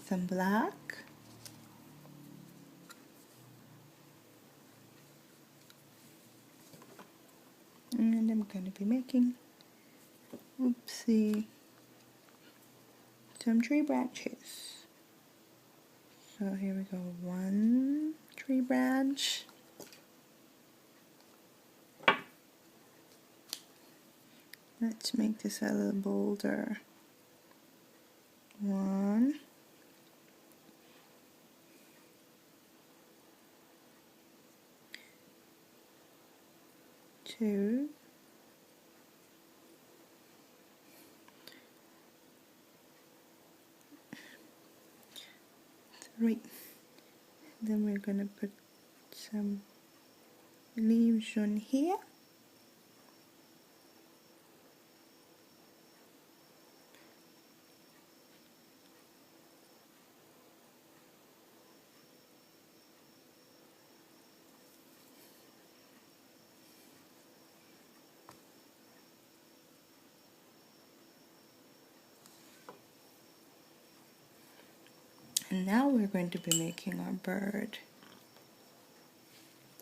some black. And I'm going to be making, oopsie, some tree branches. So here we go, one tree branch. Let's make this a little bolder. One. Two. Three. Then we're gonna put some leaves on here. And now we're going to be making our bird.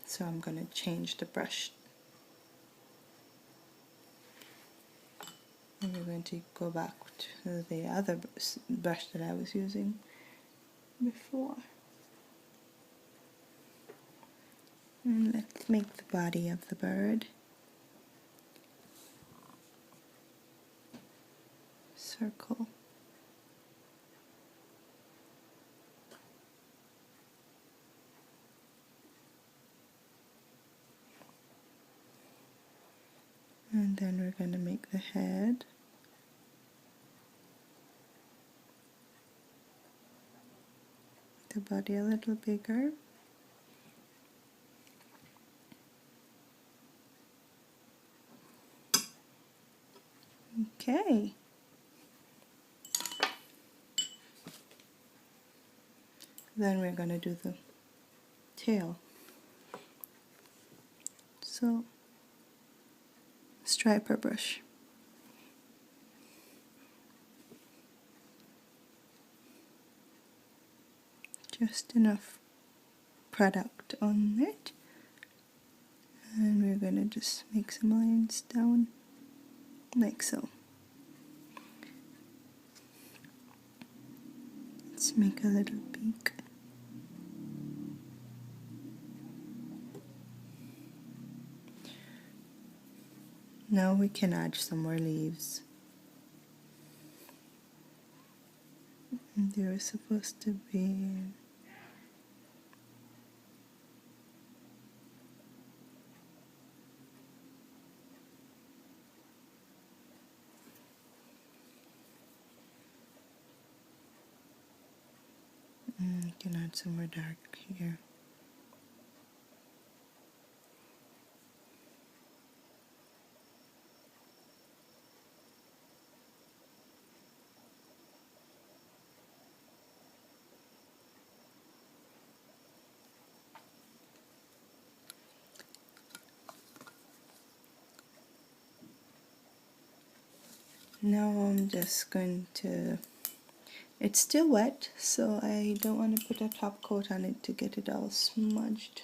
So I'm going to change the brush. And we're going to go back to the other brush that I was using before. And let's make the body of the bird. Circle. And then we're going to make the head. The body a little bigger. Okay. Then we're going to do the tail. So, striper brush. Just enough product on it. And we're going to just make some lines down like so. Let's make a little beak. Now we can add some more leaves. And they're supposed to be you can add some more dark here. Now I'm just going to, it's still wet, so I don't want to put a top coat on it to get it all smudged.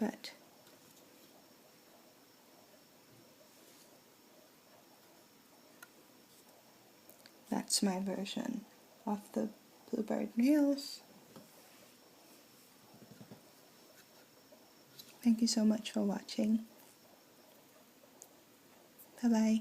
But that's my version of the bluebird nails. Thank you so much for watching. Bye bye.